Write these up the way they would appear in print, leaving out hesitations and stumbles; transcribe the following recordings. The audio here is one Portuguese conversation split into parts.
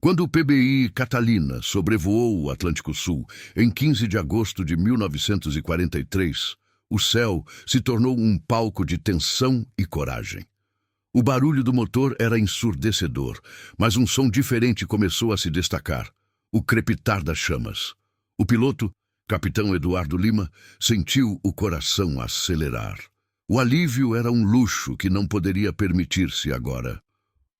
Quando o PBI Catalina sobrevoou o Atlântico Sul em 15 de agosto de 1943, o céu se tornou um palco de tensão e coragem. O barulho do motor era ensurdecedor, mas um som diferente começou a se destacar: o crepitar das chamas. O piloto, capitão Eduardo Lima, sentiu o coração acelerar. O alívio era um luxo que não poderia permitir-se agora.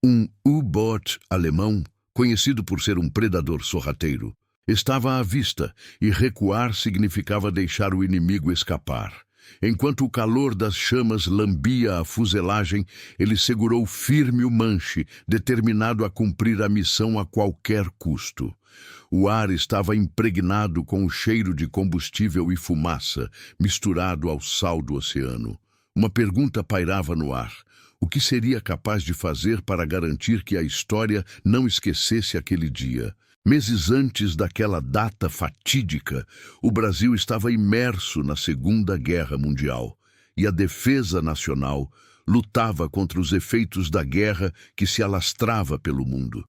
Um U-boat alemão, conhecido por ser um predador sorrateiro, estava à vista e recuar significava deixar o inimigo escapar. Enquanto o calor das chamas lambia a fuselagem, ele segurou firme o manche, determinado a cumprir a missão a qualquer custo. O ar estava impregnado com o cheiro de combustível e fumaça, misturado ao sal do oceano. Uma pergunta pairava no ar: o que seria capaz de fazer para garantir que a história não esquecesse aquele dia? Meses antes daquela data fatídica, o Brasil estava imerso na Segunda Guerra Mundial e a defesa nacional lutava contra os efeitos da guerra que se alastrava pelo mundo.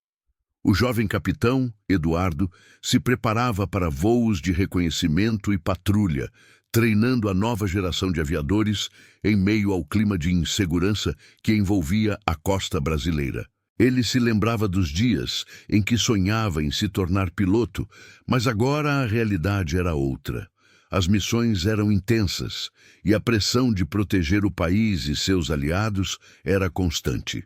O jovem capitão, Eduardo, se preparava para voos de reconhecimento e patrulha, treinando a nova geração de aviadores em meio ao clima de insegurança que envolvia a costa brasileira. Ele se lembrava dos dias em que sonhava em se tornar piloto, mas agora a realidade era outra. As missões eram intensas e a pressão de proteger o país e seus aliados era constante.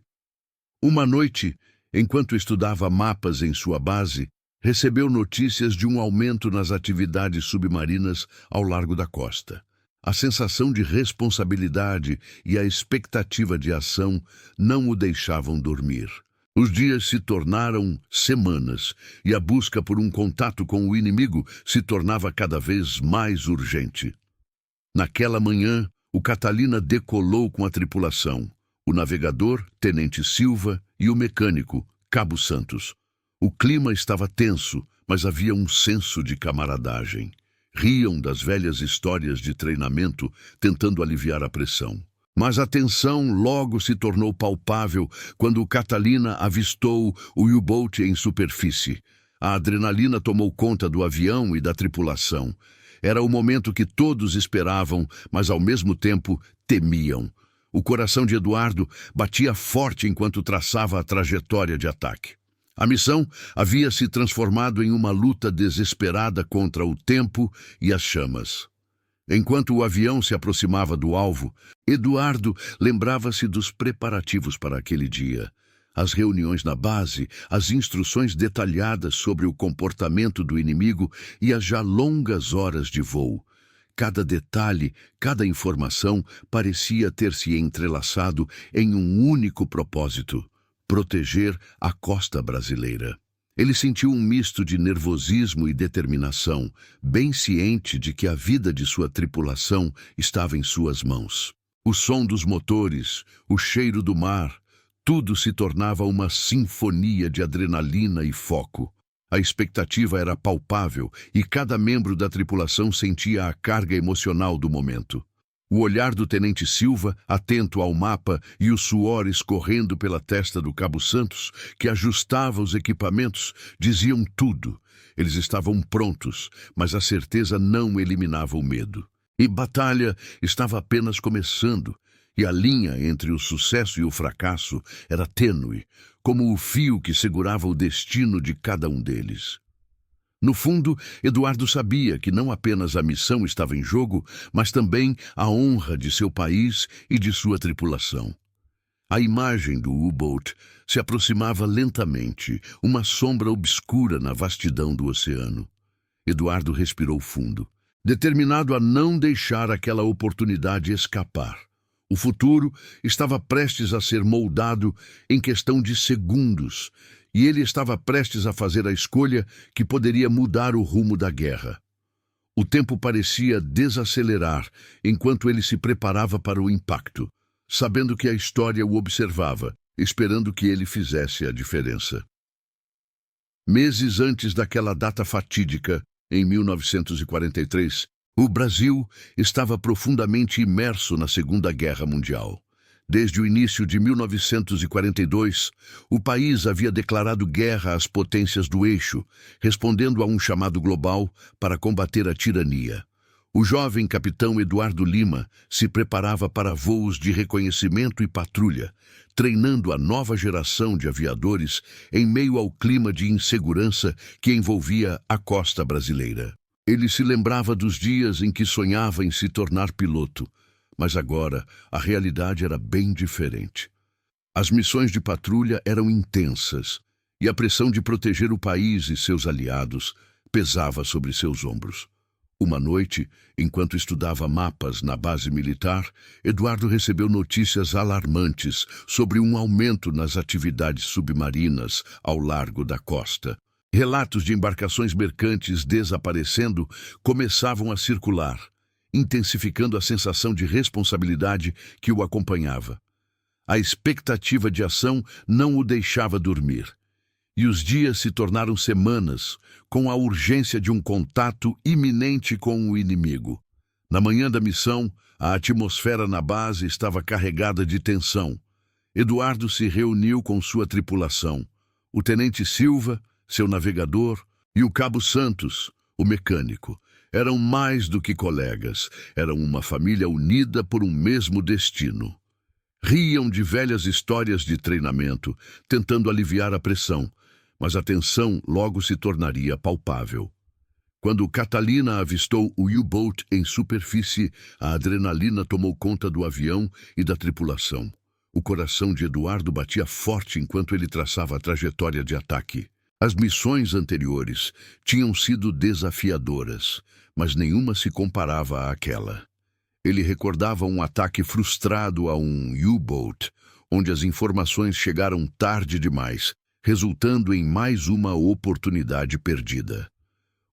Uma noite, enquanto estudava mapas em sua base, recebeu notícias de um aumento nas atividades submarinas ao largo da costa. A sensação de responsabilidade e a expectativa de ação não o deixavam dormir. Os dias se tornaram semanas e a busca por um contato com o inimigo se tornava cada vez mais urgente. Naquela manhã, o Catalina decolou com a tripulação: o navegador, Tenente Silva, e o mecânico, Cabo Santos. O clima estava tenso, mas havia um senso de camaradagem. Riam das velhas histórias de treinamento, tentando aliviar a pressão. Mas a tensão logo se tornou palpável quando o Catalina avistou o U-boat em superfície. A adrenalina tomou conta do avião e da tripulação. Era o momento que todos esperavam, mas ao mesmo tempo temiam. O coração de Eduardo batia forte enquanto traçava a trajetória de ataque. A missão havia se transformado em uma luta desesperada contra o tempo e as chamas. Enquanto o avião se aproximava do alvo, Eduardo lembrava-se dos preparativos para aquele dia. As reuniões na base, as instruções detalhadas sobre o comportamento do inimigo e as já longas horas de voo. Cada detalhe, cada informação parecia ter se entrelaçado em um único propósito: proteger a costa brasileira. Ele sentiu um misto de nervosismo e determinação, bem ciente de que a vida de sua tripulação estava em suas mãos. O som dos motores, o cheiro do mar, tudo se tornava uma sinfonia de adrenalina e foco. A expectativa era palpável e cada membro da tripulação sentia a carga emocional do momento. O olhar do Tenente Silva, atento ao mapa, e o suor escorrendo pela testa do Cabo Santos, que ajustava os equipamentos, diziam tudo. Eles estavam prontos, mas a certeza não eliminava o medo. E batalha estava apenas começando, e a linha entre o sucesso e o fracasso era tênue, como o fio que segurava o destino de cada um deles. No fundo, Eduardo sabia que não apenas a missão estava em jogo, mas também a honra de seu país e de sua tripulação. A imagem do U-boat se aproximava lentamente, uma sombra obscura na vastidão do oceano. Eduardo respirou fundo, determinado a não deixar aquela oportunidade escapar. O futuro estava prestes a ser moldado em questão de segundos, e ele estava prestes a fazer a escolha que poderia mudar o rumo da guerra. O tempo parecia desacelerar enquanto ele se preparava para o impacto, sabendo que a história o observava, esperando que ele fizesse a diferença. Meses antes daquela data fatídica, em 1943, o Brasil estava profundamente imerso na Segunda Guerra Mundial. Desde o início de 1942, o país havia declarado guerra às potências do eixo, respondendo a um chamado global para combater a tirania. O jovem capitão Eduardo Lima se preparava para voos de reconhecimento e patrulha, treinando a nova geração de aviadores em meio ao clima de insegurança que envolvia a costa brasileira. Ele se lembrava dos dias em que sonhava em se tornar piloto, mas agora a realidade era bem diferente. As missões de patrulha eram intensas e a pressão de proteger o país e seus aliados pesava sobre seus ombros. Uma noite, enquanto estudava mapas na base militar, Eduardo recebeu notícias alarmantes sobre um aumento nas atividades submarinas ao largo da costa. Relatos de embarcações mercantes desaparecendo começavam a circular, intensificando a sensação de responsabilidade que o acompanhava. A expectativa de ação não o deixava dormir. E os dias se tornaram semanas, com a urgência de um contato iminente com o inimigo. Na manhã da missão, a atmosfera na base estava carregada de tensão. Eduardo se reuniu com sua tripulação. O tenente Silva, seu navegador, e o cabo Santos, o mecânico. Eram mais do que colegas, eram uma família unida por um mesmo destino. Riam de velhas histórias de treinamento, tentando aliviar a pressão, mas a tensão logo se tornaria palpável. Quando Catalina avistou o U-Boat em superfície, a adrenalina tomou conta do avião e da tripulação. O coração de Eduardo batia forte enquanto ele traçava a trajetória de ataque. As missões anteriores tinham sido desafiadoras, mas nenhuma se comparava àquela. Ele recordava um ataque frustrado a um U-Boat, onde as informações chegaram tarde demais, resultando em mais uma oportunidade perdida.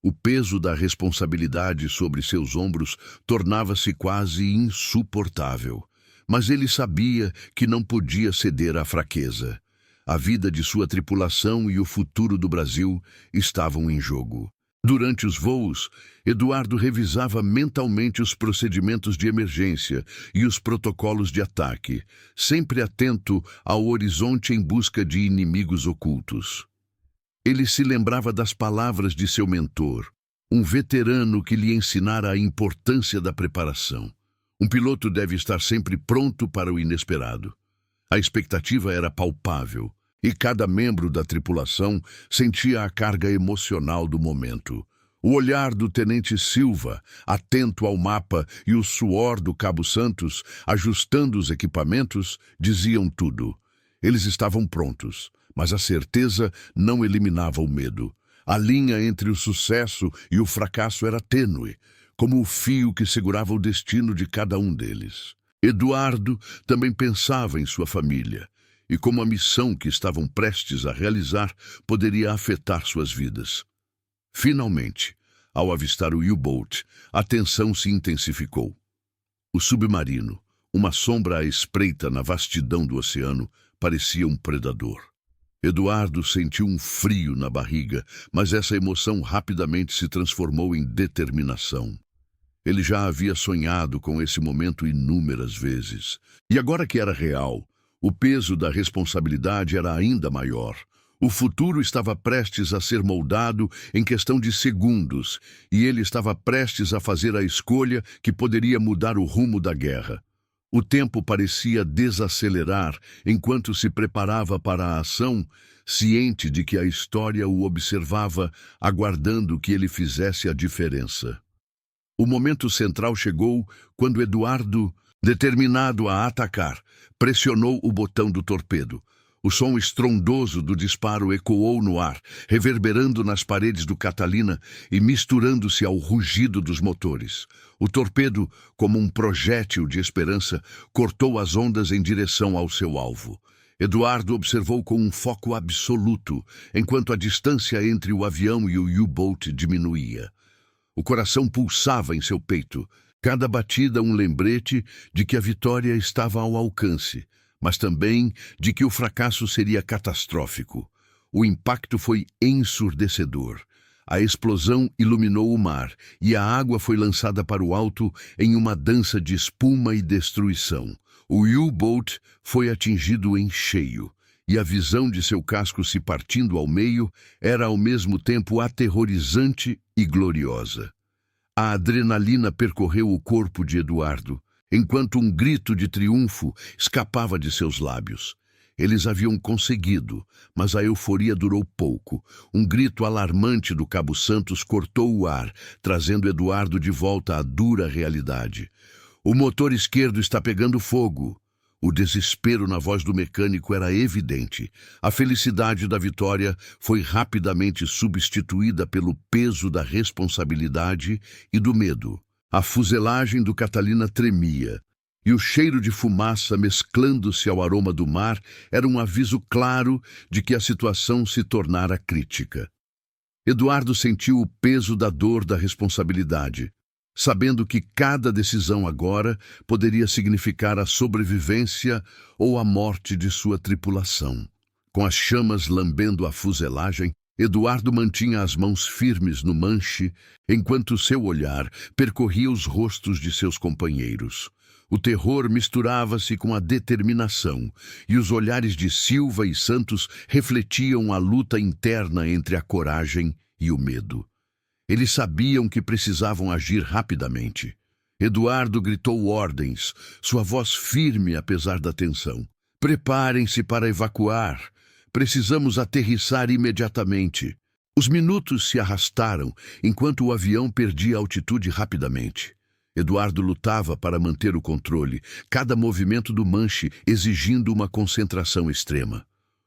O peso da responsabilidade sobre seus ombros tornava-se quase insuportável, mas ele sabia que não podia ceder à fraqueza. A vida de sua tripulação e o futuro do Brasil estavam em jogo. Durante os voos, Eduardo revisava mentalmente os procedimentos de emergência e os protocolos de ataque, sempre atento ao horizonte em busca de inimigos ocultos. Ele se lembrava das palavras de seu mentor, um veterano que lhe ensinara a importância da preparação. Um piloto deve estar sempre pronto para o inesperado. A expectativa era palpável, e cada membro da tripulação sentia a carga emocional do momento. O olhar do tenente Silva, atento ao mapa, e o suor do cabo Santos, ajustando os equipamentos, diziam tudo. Eles estavam prontos, mas a certeza não eliminava o medo. A linha entre o sucesso e o fracasso era tênue, como o fio que segurava o destino de cada um deles. Eduardo também pensava em sua família, e como a missão que estavam prestes a realizar poderia afetar suas vidas. Finalmente, ao avistar o U-Boat, a tensão se intensificou. O submarino, uma sombra à espreita na vastidão do oceano, parecia um predador. Eduardo sentiu um frio na barriga, mas essa emoção rapidamente se transformou em determinação. Ele já havia sonhado com esse momento inúmeras vezes. E agora que era real, o peso da responsabilidade era ainda maior. O futuro estava prestes a ser moldado em questão de segundos, e ele estava prestes a fazer a escolha que poderia mudar o rumo da guerra. O tempo parecia desacelerar enquanto se preparava para a ação, ciente de que a história o observava, aguardando que ele fizesse a diferença. O momento central chegou quando Eduardo, determinado a atacar, pressionou o botão do torpedo. O som estrondoso do disparo ecoou no ar, reverberando nas paredes do Catalina e misturando-se ao rugido dos motores. O torpedo, como um projétil de esperança, cortou as ondas em direção ao seu alvo. Eduardo observou com um foco absoluto, enquanto a distância entre o avião e o U-Boat diminuía. O coração pulsava em seu peito, cada batida um lembrete de que a vitória estava ao alcance, mas também de que o fracasso seria catastrófico. O impacto foi ensurdecedor. A explosão iluminou o mar e a água foi lançada para o alto em uma dança de espuma e destruição. O U-Boat foi atingido em cheio, e a visão de seu casco se partindo ao meio era ao mesmo tempo aterrorizante e gloriosa. A adrenalina percorreu o corpo de Eduardo, enquanto um grito de triunfo escapava de seus lábios. Eles haviam conseguido, mas a euforia durou pouco. Um grito alarmante do Cabo Santos cortou o ar, trazendo Eduardo de volta à dura realidade. O motor esquerdo está pegando fogo. O desespero na voz do mecânico era evidente. A felicidade da vitória foi rapidamente substituída pelo peso da responsabilidade e do medo. A fuselagem do Catalina tremia, e o cheiro de fumaça mesclando-se ao aroma do mar era um aviso claro de que a situação se tornara crítica. Eduardo sentiu o peso da dor da responsabilidade, sabendo que cada decisão agora poderia significar a sobrevivência ou a morte de sua tripulação. Com as chamas lambendo a fuselagem, Eduardo mantinha as mãos firmes no manche, enquanto seu olhar percorria os rostos de seus companheiros. O terror misturava-se com a determinação, e os olhares de Silva e Santos refletiam a luta interna entre a coragem e o medo. Eles sabiam que precisavam agir rapidamente. Eduardo gritou ordens, sua voz firme apesar da tensão. "Preparem-se para evacuar. Precisamos aterrissar imediatamente." Os minutos se arrastaram enquanto o avião perdia altitude rapidamente. Eduardo lutava para manter o controle, cada movimento do manche exigindo uma concentração extrema.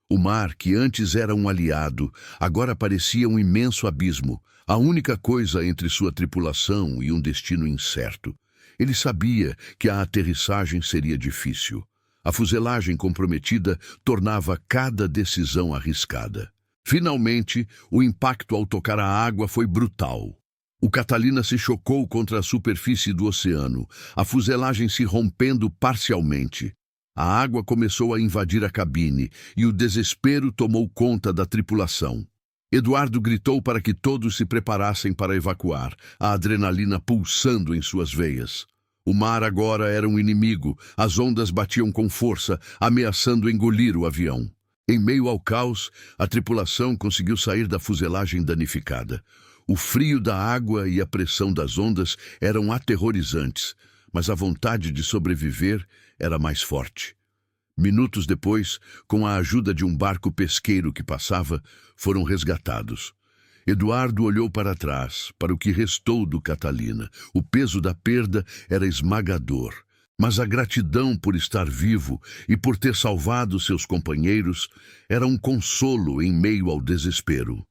O mar, que antes era um aliado, agora parecia um imenso abismo, a única coisa entre sua tripulação e um destino incerto. Ele sabia que a aterrissagem seria difícil. A fuselagem comprometida tornava cada decisão arriscada. Finalmente, o impacto ao tocar a água foi brutal. O Catalina se chocou contra a superfície do oceano, a fuselagem se rompendo parcialmente. A água começou a invadir a cabine e o desespero tomou conta da tripulação. Eduardo gritou para que todos se preparassem para evacuar, a adrenalina pulsando em suas veias. O mar agora era um inimigo, as ondas batiam com força, ameaçando engolir o avião. Em meio ao caos, a tripulação conseguiu sair da fuselagem danificada. O frio da água e a pressão das ondas eram aterrorizantes, mas a vontade de sobreviver era mais forte. Minutos depois, com a ajuda de um barco pesqueiro que passava, foram resgatados. Eduardo olhou para trás, para o que restou do Catalina. O peso da perda era esmagador, mas a gratidão por estar vivo e por ter salvado seus companheiros era um consolo em meio ao desespero.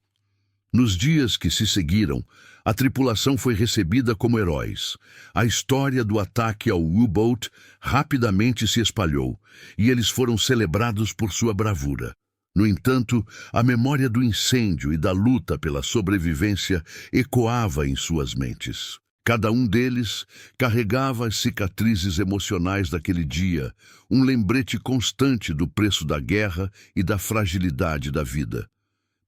Nos dias que se seguiram, a tripulação foi recebida como heróis. A história do ataque ao U-Boat rapidamente se espalhou, e eles foram celebrados por sua bravura. No entanto, a memória do incêndio e da luta pela sobrevivência ecoava em suas mentes. Cada um deles carregava as cicatrizes emocionais daquele dia, um lembrete constante do preço da guerra e da fragilidade da vida.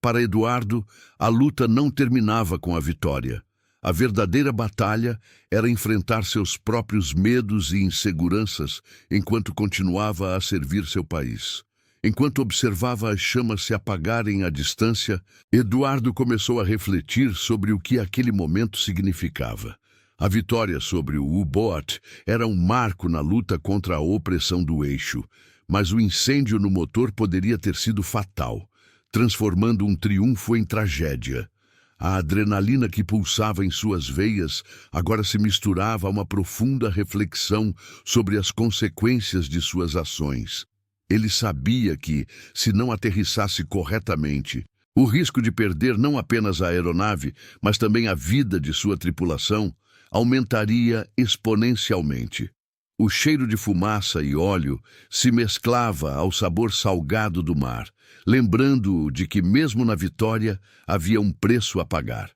Para Eduardo, a luta não terminava com a vitória. A verdadeira batalha era enfrentar seus próprios medos e inseguranças enquanto continuava a servir seu país. Enquanto observava as chamas se apagarem à distância, Eduardo começou a refletir sobre o que aquele momento significava. A vitória sobre o U-Boat era um marco na luta contra a opressão do eixo, mas o incêndio no motor poderia ter sido fatal, transformando um triunfo em tragédia. A adrenalina que pulsava em suas veias agora se misturava a uma profunda reflexão sobre as consequências de suas ações. Ele sabia que, se não aterrissasse corretamente, o risco de perder não apenas a aeronave, mas também a vida de sua tripulação, aumentaria exponencialmente. O cheiro de fumaça e óleo se mesclava ao sabor salgado do mar, lembrando-o de que, mesmo na vitória, havia um preço a pagar.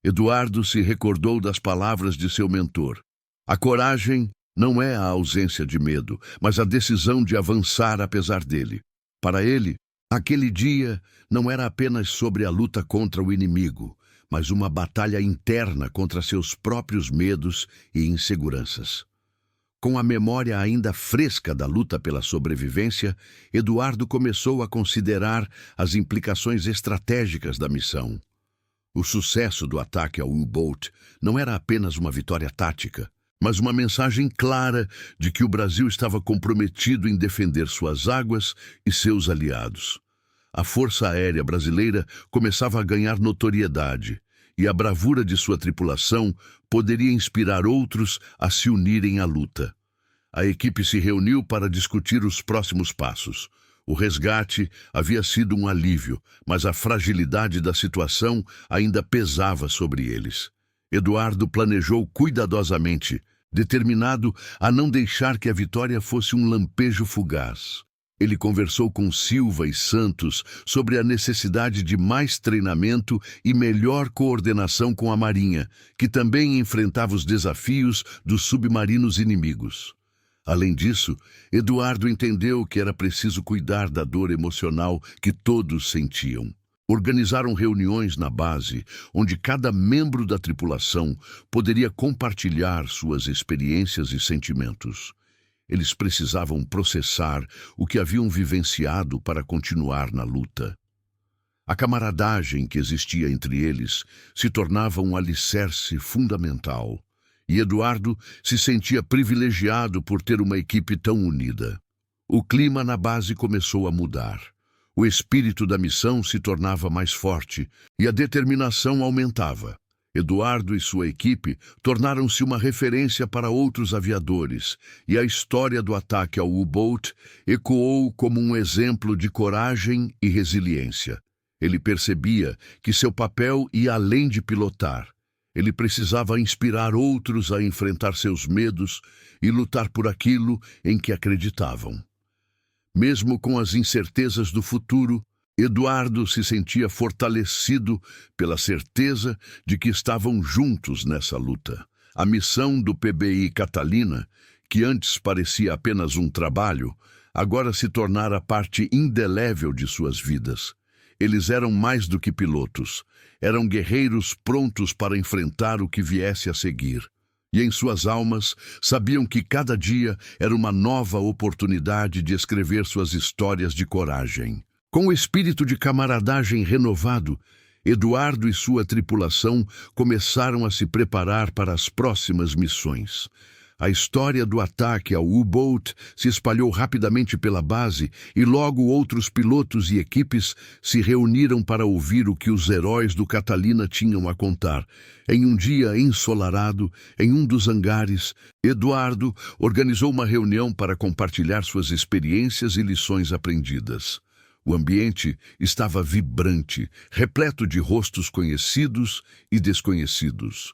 Eduardo se recordou das palavras de seu mentor. A coragem não é a ausência de medo, mas a decisão de avançar apesar dele. Para ele, aquele dia não era apenas sobre a luta contra o inimigo, mas uma batalha interna contra seus próprios medos e inseguranças. Com a memória ainda fresca da luta pela sobrevivência, Eduardo começou a considerar as implicações estratégicas da missão. O sucesso do ataque ao U-Boat não era apenas uma vitória tática, mas uma mensagem clara de que o Brasil estava comprometido em defender suas águas e seus aliados. A Força Aérea Brasileira começava a ganhar notoriedade, e a bravura de sua tripulação poderia inspirar outros a se unirem à luta. A equipe se reuniu para discutir os próximos passos. O resgate havia sido um alívio, mas a fragilidade da situação ainda pesava sobre eles. Eduardo planejou cuidadosamente, determinado a não deixar que a vitória fosse um lampejo fugaz. Ele conversou com Silva e Santos sobre a necessidade de mais treinamento e melhor coordenação com a Marinha, que também enfrentava os desafios dos submarinos inimigos. Além disso, Eduardo entendeu que era preciso cuidar da dor emocional que todos sentiam. Organizaram reuniões na base, onde cada membro da tripulação poderia compartilhar suas experiências e sentimentos. Eles precisavam processar o que haviam vivenciado para continuar na luta. A camaradagem que existia entre eles se tornava um alicerce fundamental, e Eduardo se sentia privilegiado por ter uma equipe tão unida. O clima na base começou a mudar. O espírito da missão se tornava mais forte e a determinação aumentava. Eduardo e sua equipe tornaram-se uma referência para outros aviadores, e a história do ataque ao U-Boat ecoou como um exemplo de coragem e resiliência. Ele percebia que seu papel ia além de pilotar. Ele precisava inspirar outros a enfrentar seus medos e lutar por aquilo em que acreditavam. Mesmo com as incertezas do futuro, Eduardo se sentia fortalecido pela certeza de que estavam juntos nessa luta. A missão do PBI Catalina, que antes parecia apenas um trabalho, agora se tornara parte indelével de suas vidas. Eles eram mais do que pilotos, eram guerreiros prontos para enfrentar o que viesse a seguir. E em suas almas sabiam que cada dia era uma nova oportunidade de escrever suas histórias de coragem. Com o espírito de camaradagem renovado, Eduardo e sua tripulação começaram a se preparar para as próximas missões. A história do ataque ao U-Boat se espalhou rapidamente pela base e logo outros pilotos e equipes se reuniram para ouvir o que os heróis do Catalina tinham a contar. Em um dia ensolarado, em um dos hangares, Eduardo organizou uma reunião para compartilhar suas experiências e lições aprendidas. O ambiente estava vibrante, repleto de rostos conhecidos e desconhecidos.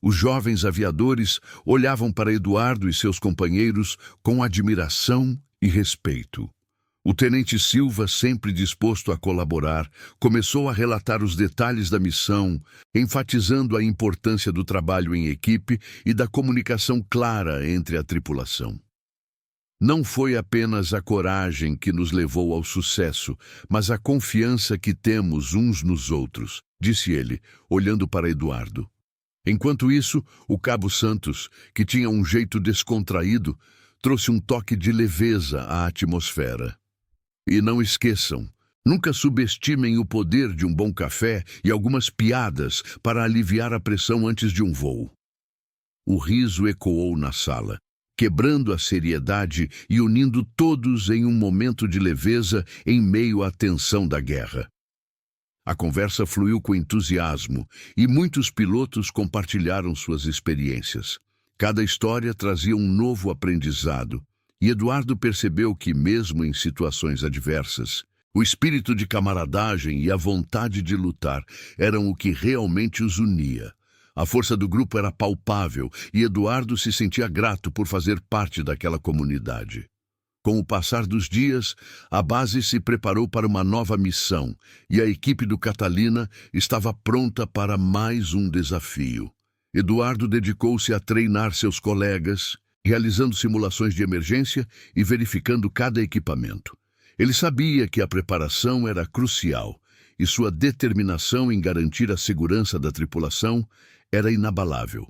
Os jovens aviadores olhavam para Eduardo e seus companheiros com admiração e respeito. O tenente Silva, sempre disposto a colaborar, começou a relatar os detalhes da missão, enfatizando a importância do trabalho em equipe e da comunicação clara entre a tripulação. Não foi apenas a coragem que nos levou ao sucesso, mas a confiança que temos uns nos outros, disse ele, olhando para Eduardo. Enquanto isso, o Cabo Santos, que tinha um jeito descontraído, trouxe um toque de leveza à atmosfera. E não esqueçam, nunca subestimem o poder de um bom café e algumas piadas para aliviar a pressão antes de um voo. O riso ecoou na sala, quebrando a seriedade e unindo todos em um momento de leveza em meio à tensão da guerra. A conversa fluiu com entusiasmo e muitos pilotos compartilharam suas experiências. Cada história trazia um novo aprendizado, e Eduardo percebeu que, mesmo em situações adversas, o espírito de camaradagem e a vontade de lutar eram o que realmente os unia. A força do grupo era palpável e Eduardo se sentia grato por fazer parte daquela comunidade. Com o passar dos dias, a base se preparou para uma nova missão e a equipe do Catalina estava pronta para mais um desafio. Eduardo dedicou-se a treinar seus colegas, realizando simulações de emergência e verificando cada equipamento. Ele sabia que a preparação era crucial e sua determinação em garantir a segurança da tripulação era inabalável.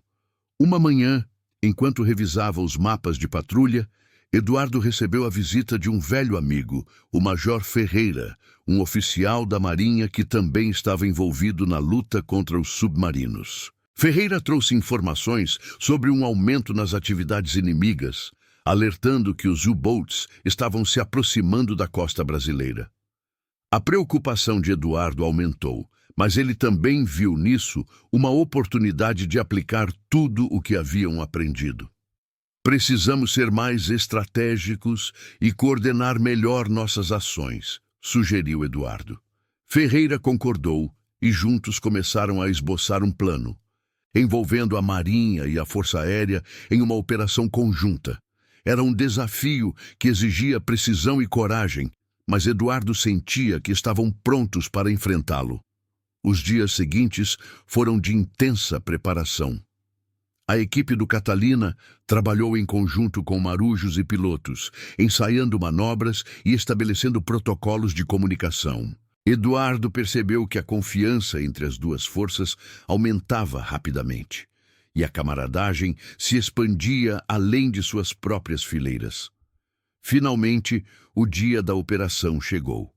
Uma manhã, Enquanto revisava os mapas de patrulha, Eduardo recebeu a visita de um velho amigo, o Major Ferreira, um oficial da Marinha que também estava envolvido na luta contra os submarinos. Ferreira trouxe informações sobre um aumento nas atividades inimigas, alertando que os U-Boats estavam se aproximando da costa brasileira. A preocupação de Eduardo aumentou, mas ele também viu nisso uma oportunidade de aplicar tudo o que haviam aprendido. Precisamos ser mais estratégicos e coordenar melhor nossas ações, sugeriu Eduardo. Ferreira concordou e juntos começaram a esboçar um plano, envolvendo a Marinha e a Força Aérea em uma operação conjunta. Era um desafio que exigia precisão e coragem, mas Eduardo sentia que estavam prontos para enfrentá-lo. Os dias seguintes foram de intensa preparação. A equipe do Catalina trabalhou em conjunto com marujos e pilotos, ensaiando manobras e estabelecendo protocolos de comunicação. Eduardo percebeu que a confiança entre as duas forças aumentava rapidamente, e a camaradagem se expandia além de suas próprias fileiras. Finalmente, o dia da operação chegou.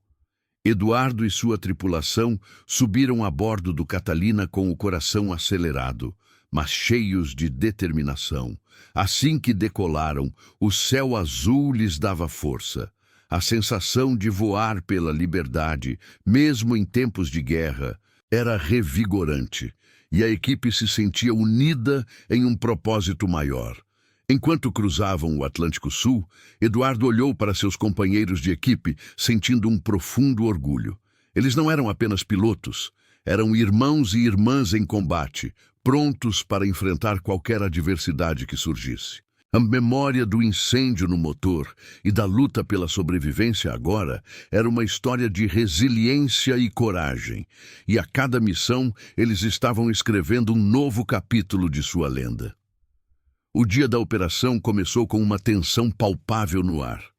Eduardo e sua tripulação subiram a bordo do Catalina com o coração acelerado, mas cheios de determinação. Assim que decolaram, o céu azul lhes dava força. A sensação de voar pela liberdade, mesmo em tempos de guerra, era revigorante, e a equipe se sentia unida em um propósito maior. Enquanto cruzavam o Atlântico Sul, Eduardo olhou para seus companheiros de equipe, sentindo um profundo orgulho. Eles não eram apenas pilotos, eram irmãos e irmãs em combate, prontos para enfrentar qualquer adversidade que surgisse. A memória do incêndio no motor e da luta pela sobrevivência agora era uma história de resiliência e coragem, e a cada missão eles estavam escrevendo um novo capítulo de sua lenda. O dia da operação começou com uma tensão palpável no ar.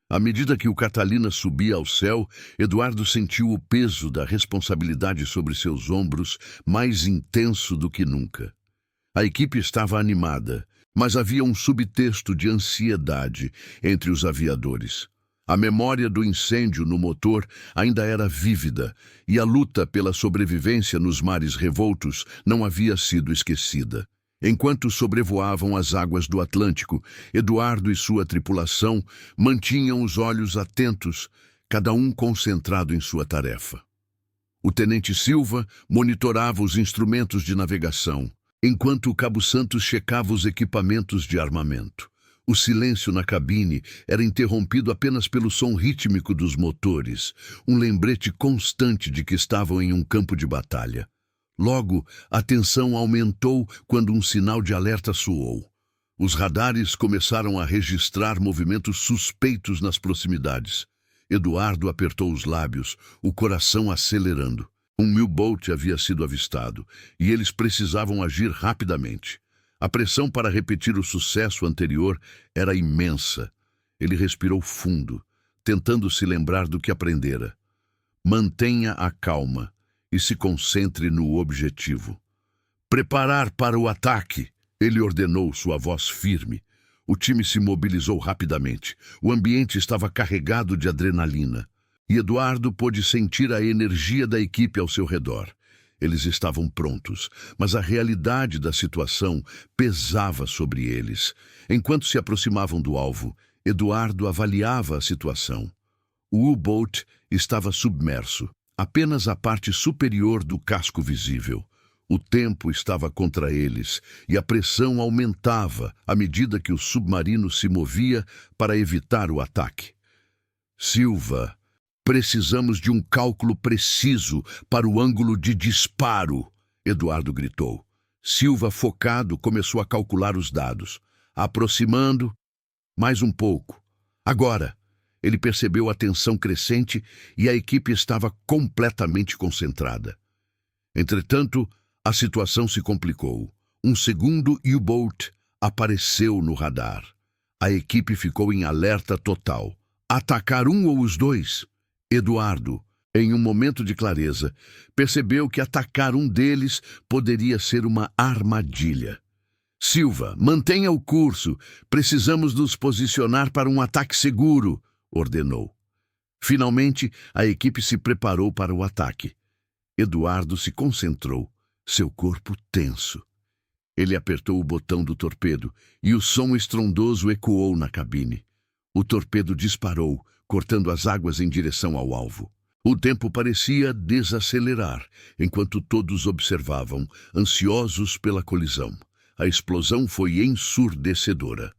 À medida que o Catalina subia ao céu, Eduardo sentiu o peso da responsabilidade sobre seus ombros mais intenso do que nunca. A equipe estava animada, mas havia um subtexto de ansiedade entre os aviadores. A memória do incêndio no motor ainda era vívida, e a luta pela sobrevivência nos mares revoltos não havia sido esquecida. Enquanto sobrevoavam as águas do Atlântico, Eduardo e sua tripulação mantinham os olhos atentos, cada um concentrado em sua tarefa. O tenente Silva monitorava os instrumentos de navegação, enquanto o Cabo Santos checava os equipamentos de armamento. O silêncio na cabine era interrompido apenas pelo som rítmico dos motores, um lembrete constante de que estavam em um campo de batalha. Logo, a tensão aumentou quando um sinal de alerta soou. Os radares começaram a registrar movimentos suspeitos nas proximidades. Eduardo apertou os lábios, o coração acelerando. Um U-Boat havia sido avistado, e eles precisavam agir rapidamente. A pressão para repetir o sucesso anterior era imensa. Ele respirou fundo, tentando se lembrar do que aprendera. Mantenha a calma e se concentre no objetivo. Preparar para o ataque, ele ordenou, sua voz firme. O time se mobilizou rapidamente. O ambiente estava carregado de adrenalina, e Eduardo pôde sentir a energia da equipe ao seu redor. Eles estavam prontos, mas a realidade da situação pesava sobre eles. Enquanto se aproximavam do alvo, Eduardo avaliava a situação. O U-Boat estava submerso, apenas a parte superior do casco visível. O tempo estava contra eles e a pressão aumentava à medida que o submarino se movia para evitar o ataque. Silva, precisamos de um cálculo preciso para o ângulo de disparo, Eduardo gritou. Silva, focado, começou a calcular os dados, aproximando mais um pouco. Agora! Ele percebeu a tensão crescente e a equipe estava completamente concentrada. Entretanto, a situação se complicou. Um segundo U-Boat apareceu no radar. A equipe ficou em alerta total. Atacar um ou os dois? Eduardo, em um momento de clareza, percebeu que atacar um deles poderia ser uma armadilha. Silva, mantenha o curso. Precisamos nos posicionar para um ataque seguro, ordenou. Finalmente, a equipe se preparou para o ataque. Eduardo se concentrou, seu corpo tenso. Ele apertou o botão do torpedo e o som estrondoso ecoou na cabine. O torpedo disparou, cortando as águas em direção ao alvo. O tempo parecia desacelerar, enquanto todos observavam, ansiosos pela colisão. A explosão foi ensurdecedora.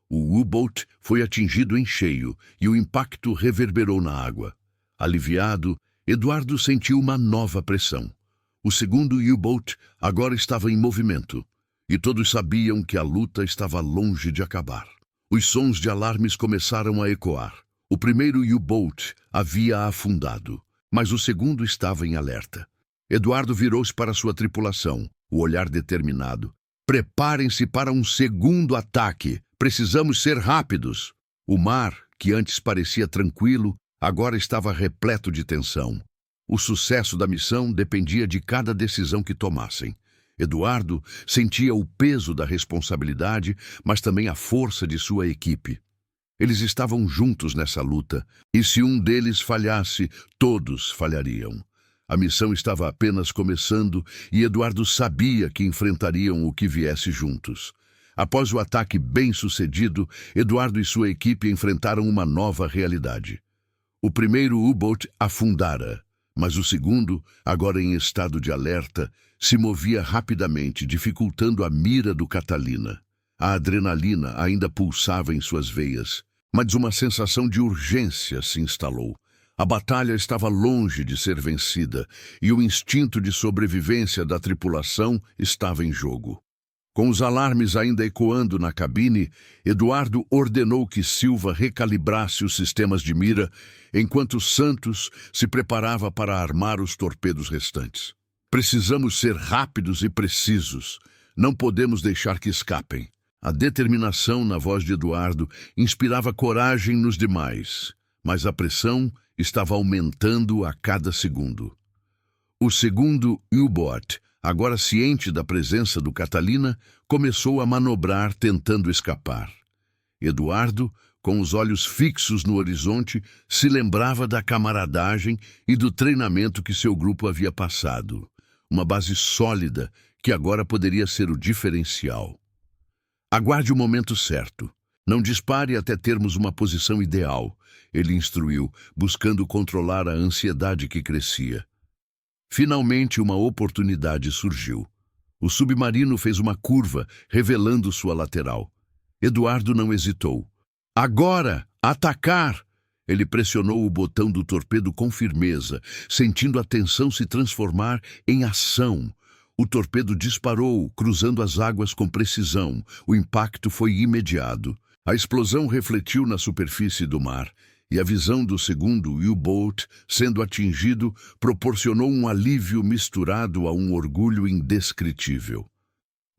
O U-Boat foi atingido em cheio e o impacto reverberou na água. Aliviado, Eduardo sentiu uma nova pressão. O segundo U-Boat agora estava em movimento, e todos sabiam que a luta estava longe de acabar. Os sons de alarmes começaram a ecoar. O primeiro U-Boat havia afundado, mas o segundo estava em alerta. Eduardo virou-se para sua tripulação, o olhar determinado. Preparem-se para um segundo ataque. Precisamos ser rápidos. O mar, que antes parecia tranquilo, agora estava repleto de tensão. O sucesso da missão dependia de cada decisão que tomassem. Eduardo sentia o peso da responsabilidade, mas também a força de sua equipe. Eles estavam juntos nessa luta, e se um deles falhasse, todos falhariam. A missão estava apenas começando e Eduardo sabia que enfrentariam o que viesse juntos. Após o ataque bem-sucedido, Eduardo e sua equipe enfrentaram uma nova realidade. O primeiro U-Boat afundara, mas o segundo, agora em estado de alerta, se movia rapidamente, dificultando a mira do Catalina. A adrenalina ainda pulsava em suas veias, mas uma sensação de urgência se instalou. A batalha estava longe de ser vencida e o instinto de sobrevivência da tripulação estava em jogo. Com os alarmes ainda ecoando na cabine, Eduardo ordenou que Silva recalibrasse os sistemas de mira, enquanto Santos se preparava para armar os torpedos restantes. Precisamos ser rápidos e precisos. Não podemos deixar que escapem. A determinação na voz de Eduardo inspirava coragem nos demais, mas a pressão estava aumentando a cada segundo. O segundo U-Boat, agora ciente da presença do Catalina, começou a manobrar tentando escapar. Eduardo, com os olhos fixos no horizonte, se lembrava da camaradagem e do treinamento que seu grupo havia passado. Uma base sólida que agora poderia ser o diferencial. Aguarde o momento certo. Não dispare até termos uma posição ideal, ele instruiu, buscando controlar a ansiedade que crescia. Finalmente, uma oportunidade surgiu. O submarino fez uma curva, revelando sua lateral. Eduardo não hesitou. Agora! Atacar! Ele pressionou o botão do torpedo com firmeza, sentindo a tensão se transformar em ação. O torpedo disparou, cruzando as águas com precisão. O impacto foi imediato. A explosão refletiu na superfície do mar, e a visão do segundo U-Boat sendo atingido proporcionou um alívio misturado a um orgulho indescritível.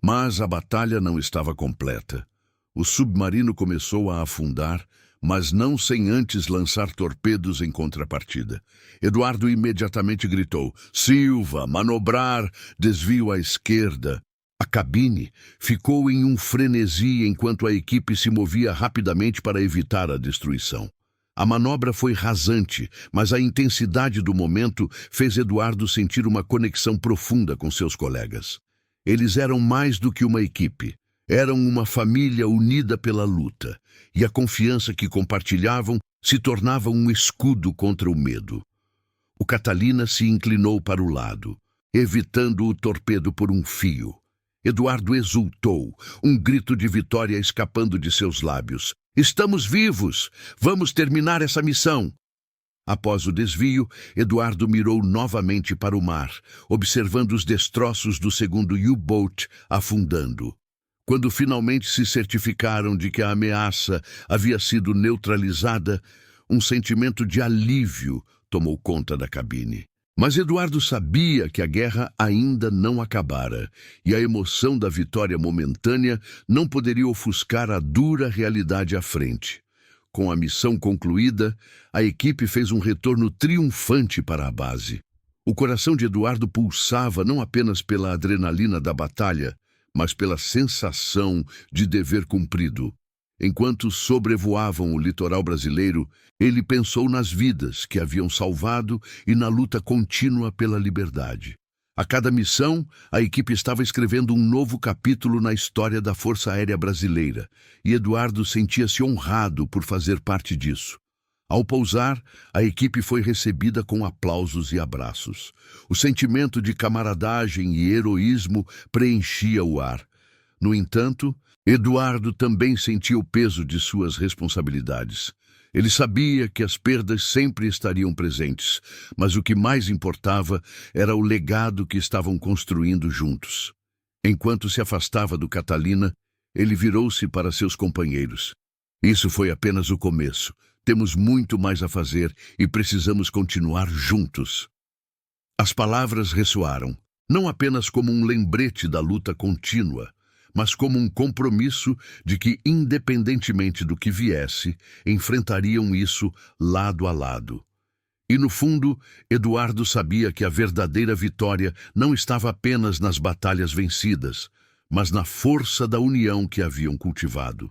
Mas a batalha não estava completa. O submarino começou a afundar, mas não sem antes lançar torpedos em contrapartida. Eduardo imediatamente gritou: Silva, manobrar, desvio à esquerda. A cabine ficou em um frenesi enquanto a equipe se movia rapidamente para evitar a destruição. A manobra foi rasante, mas a intensidade do momento fez Eduardo sentir uma conexão profunda com seus colegas. Eles eram mais do que uma equipe. Eram uma família unida pela luta, e a confiança que compartilhavam se tornava um escudo contra o medo. O Catalina se inclinou para o lado, evitando o torpedo por um fio. Eduardo exultou, um grito de vitória escapando de seus lábios. Estamos vivos! Vamos terminar essa missão! Após o desvio, Eduardo mirou novamente para o mar, observando os destroços do segundo U-Boat afundando. Quando finalmente se certificaram de que a ameaça havia sido neutralizada, um sentimento de alívio tomou conta da cabine. Mas Eduardo sabia que a guerra ainda não acabara, e a emoção da vitória momentânea não poderia ofuscar a dura realidade à frente. Com a missão concluída, a equipe fez um retorno triunfante para a base. O coração de Eduardo pulsava não apenas pela adrenalina da batalha, mas pela sensação de dever cumprido. Enquanto sobrevoavam o litoral brasileiro, ele pensou nas vidas que haviam salvado e na luta contínua pela liberdade. A cada missão, a equipe estava escrevendo um novo capítulo na história da Força Aérea Brasileira, e Eduardo sentia-se honrado por fazer parte disso. Ao pousar, a equipe foi recebida com aplausos e abraços. O sentimento de camaradagem e heroísmo preenchia o ar. No entanto, Eduardo também sentia o peso de suas responsabilidades. Ele sabia que as perdas sempre estariam presentes, mas o que mais importava era o legado que estavam construindo juntos. Enquanto se afastava do Catalina, ele virou-se para seus companheiros. Isso foi apenas o começo. Temos muito mais a fazer e precisamos continuar juntos. As palavras ressoaram, não apenas como um lembrete da luta contínua, mas como um compromisso de que, independentemente do que viesse, enfrentariam isso lado a lado. E, no fundo, Eduardo sabia que a verdadeira vitória não estava apenas nas batalhas vencidas, mas na força da união que haviam cultivado.